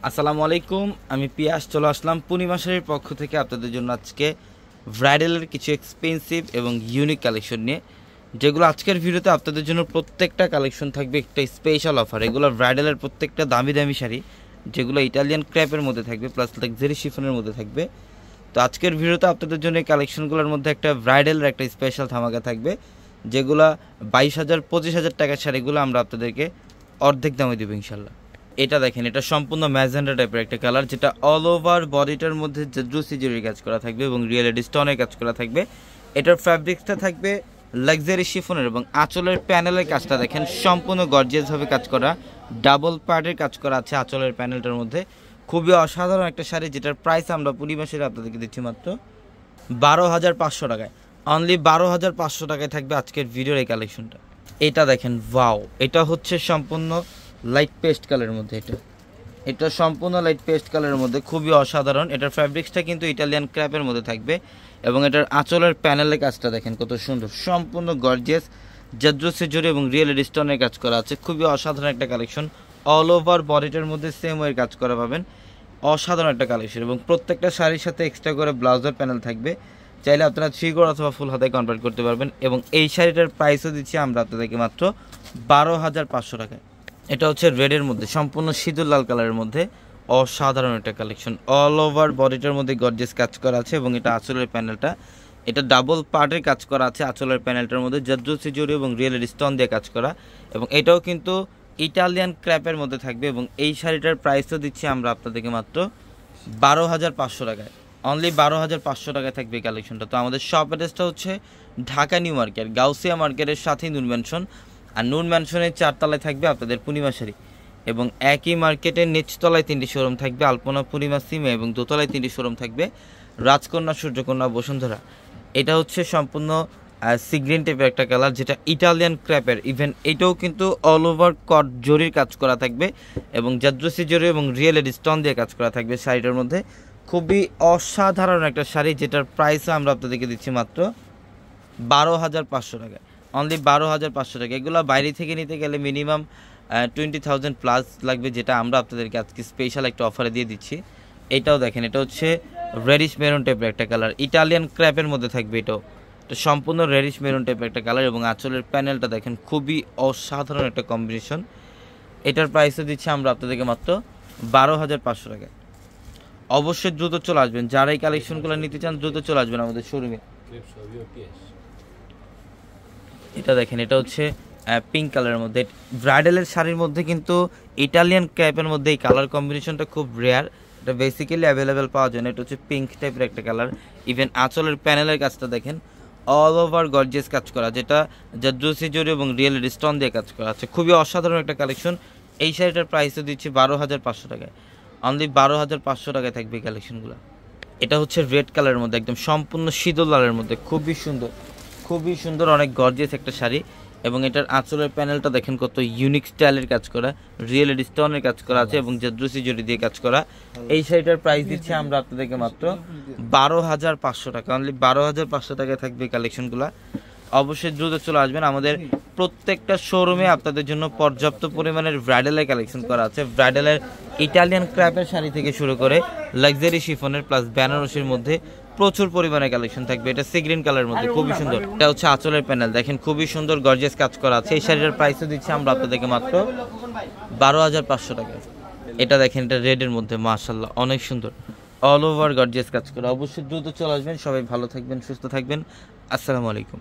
আসসালামু আলাইকুম, আমি পিয়াস চলে আসলাম পূর্ণিমা শাড়ির পক্ষ থেকে আপনাদের জন্য আজকে ব্রাইডালের কিছু এক্সপেন্সিভ এবং ইউনিক কালেকশন নিয়ে, যেগুলো আজকের ভিডিওতে আপনাদের জন্য প্রত্যেকটা কালেকশন থাকবে একটা স্পেশাল অফার। এগুলো ব্রাইডালের প্রত্যেকটা দামি দামি শাড়ি, যেগুলো ইটালিয়ান ক্র্যাপের মধ্যে থাকবে প্লাস লাক্সারি শিফনের মধ্যে থাকবে। তো আজকের ভিডিওতে আপনাদের জন্য এই কালেকশনগুলোর মধ্যে একটা ব্রাইডালের একটা স্পেশাল ধামাকা থাকবে, যেগুলো 22,000-25,000 টাকার শাড়িগুলো আমরা আপনাদেরকে অর্ধেক দামে দেবো ইনশাল্লাহ। এটা দেখেন, এটা সম্পূর্ণ ম্যাজেন্ডা টাইপের একটা কালার, যেটা অল ওভার বডিটার মধ্যে জাদ্রুসি জরির কাজ করা থাকবে এবং রিয়েল স্টোনের কাজ করা থাকবে। এটার ফ্যাব্রিক্সটা থাকবে লাক্সারি শিফনের এবং আঁচলের প্যানেলের কাজটা দেখেন সম্পূর্ণ গর্জিয়াসভাবে কাজ করা, ডাবল পার্টের কাজ করা আছে আঁচলের প্যানেলটার মধ্যে। খুবই অসাধারণ একটা শাড়ি, যেটার প্রাইস আমরা পূর্ণিমা শাড়ি আপনাদেরকে দিচ্ছি মাত্র 12,500 টাকায়। অনলি 12,500 টাকায় থাকবে আজকের ভিডিওর এই কালেকশনটা। এটা দেখেন, ওয়াও, এটা হচ্ছে সম্পূর্ণ লাইট পেস্ট কালারের মধ্যে। এটা সম্পূর্ণ লাইট পেস্ট কালারের মধ্যে, খুবই অসাধারণ। এটার ফ্যাব্রিক্সটা কিন্তু ইটালিয়ান ক্র্যাপের মধ্যে থাকবে এবং এটার আঁচলের প্যানেলের কাজটা দেখেন কত সুন্দর, সম্পূর্ণ গর্জিয়াস জাদ্রুসি জরি এবং রিয়েল স্টোনের কাজ করা আছে। খুবই অসাধারণ একটা কালেকশন, অল ওভার বডিটার মধ্যে সেম ওয়ের কাজ করা পাবেন। অসাধারণ একটা কালেকশন এবং প্রত্যেকটা শাড়ির সাথে এক্সট্রা করে ব্লাউজের প্যানেল থাকবে, চাইলে আপনারা 3 গড় অথবা ফুল হাতায় কনভার্ট করতে পারবেন। এবং এই শাড়িটার প্রাইসও দিচ্ছি আমরা আপনাদেরকে মাত্র 12,500 টাকায়। এটা হচ্ছে রেডের মধ্যে, সম্পূর্ণ সিঁদুর লাল কালারের মধ্যে অসাধারণ একটা কালেকশন। অল ওভার বডিটার মধ্যে গর্জিয়াস কাজ করা আছে এবং এটা আঁচলের প্যানেলটা, এটা ডাবল পার্টের কাজ করা আছে আঁচলের প্যানেলটার মধ্যে, জাদ্রুসি জরি এবং রিয়েল স্টোন দিয়ে কাজ করা। এবং এটাও কিন্তু ইটালিয়ান ক্র্যাপের মধ্যে থাকবে এবং এই শাড়িটার প্রাইসও দিচ্ছি আমরা আপনাদেরকে মাত্র 12,500 টাকায়। অনলি 12,500 টাকায় থাকবে এই কালেকশনটা। তো আমাদের শপ অ্যাড্রেসটা হচ্ছে ঢাকা নিউ মার্কেট, গাউসিয়া মার্কেটের সাথেই নূর ম্যানশন, আর নূর ম্যানশনের 4 তলায় থাকবে আপনাদের পূর্ণিমা শাড়ি। এবং একই মার্কেটের নিচতলায় 3টি শোরুম থাকবে, আলপনা, পূর্ণিমা, সিমে, এবং দোতলায় 3টি শোরুম থাকবে, রাজকন্যা, সূর্যকন্যা, বসুন্ধরা। এটা হচ্ছে সম্পূর্ণ সিগ্রিন টাইপের একটা কালার, যেটা ইটালিয়ান ক্র্যাপের। ইভেন এটাও কিন্তু অল ওভার কট জরির কাজ করা থাকবে এবং জাদ্রুসি জরি এবং রিয়েল স্টোন দিয়ে কাজ করা থাকবে শাড়িটার মধ্যে। খুবই অসাধারণ একটা শাড়ি, যেটার প্রাইসও আমরা আপনাদেরকে দিচ্ছি মাত্র 12,500 টাকায়। অনলি 12,500 টাকা। এগুলো বাইরে থেকে নিতে গেলে মিনিমাম 20,000 প্লাস লাগবে, যেটা আমরা আপনাদেরকে আজকে স্পেশাল একটা অফারে দিয়ে দিচ্ছি। এটাও দেখেন, এটা হচ্ছে রেডিশ মেরুন টাইপের একটা কালার, ইটালিয়ান ক্র্যাপের মধ্যে থাকবে। এটাও এটা সম্পূর্ণ রেডিশ মেরুন টাইপের একটা কালার এবং আঁচলের প্যানেলটা দেখেন খুবই অসাধারণ একটা কম্বিনেশন। এটার প্রাইসও দিচ্ছি আমরা আপনাদেরকে মাত্র 12,500 টাকায়। অবশ্যই দ্রুত চলে আসবেন, যারা এই কালেকশনগুলো নিতে চান দ্রুত চলে আসবেন আমাদের শোরুমে। এটা দেখেন, এটা হচ্ছে পিঙ্ক কালারের মধ্যে, ব্রাইডালের শাড়ির মধ্যে কিন্তু ইটালিয়ান ক্র্যাপের মধ্যে এই কালার কম্বিনেশনটা খুব রেয়ার, এটা বেসিক্যালি অ্যাভেলেবেল পাওয়া যায় না। এটা হচ্ছে পিঙ্ক টাইপের একটা কালার। ইভেন আঁচলের প্যানেলের কাজটা দেখেন অল ওভার গর্জিয়াস কাজ করা, যেটা জাদ্রুসি জরি এবং রিয়েল স্টোন দিয়ে কাজ করা আছে। খুবই অসাধারণ একটা কালেকশন। এই শাড়িটার প্রাইসও দিচ্ছি 12,500 টাকায়। অনলি 12,500 টাকায় থাকবে এই কালেকশনগুলো। এটা হচ্ছে রেড কালারের মধ্যে, একদম সম্পূর্ণ সিঁদুর লালের মধ্যে, খুবই সুন্দর, খুবই সুন্দর, অনেক গর্জিয়াস একটা শাড়ি। এবং এটার আঁচলের প্যানেলটা দেখেন কত ইউনিক স্টাইলের কাজ করা, রিয়েল স্টোনের কাজ করা আছে এবং জাদ্রুসি জরি দিয়ে কাজ করা। এই শাড়িটার প্রাইস দিচ্ছি আমরা আপনাদেরকে মাত্র 12,500 টাকা। অনলি 12,500 টাকায় থাকবে এই কালেকশনগুলো। অবশ্যই দ্রুত চলে আসবেন, আমাদের প্রত্যেকটা শোরুমে আপনাদের জন্য পর্যাপ্ত পরিমাণের ব্রাইডালের কালেকশন করা আছে। ব্রাইডালের ইটালিয়ান ক্র্যাপের শাড়ি থেকে শুরু করে লাক্সারি শিফনের প্লাস বেনারসির মধ্যে প্রচুর পরিমাণে কালেকশন থাকবে। এটা সি গ্রিন কালারের মধ্যে খুবই সুন্দর। এটা হচ্ছে আঁচলের প্যানেল, দেখেন খুবই সুন্দর গর্জিয়াস কাজ করা আছে। এই শাড়িটার প্রাইসও দিচ্ছি আমরা আপনাদেরকে মাত্র 12,500 টাকায়। এটা দেখেন, এটা রেডের মধ্যে, মাশাআল্লাহ অনেক সুন্দর, অল ওভার গর্জিয়াস কাজ করা। অবশ্যই দ্রুত চলে আসবেন, সবাই ভালো থাকবেন, সুস্থ থাকবেন। আসসালামু আলাইকুম।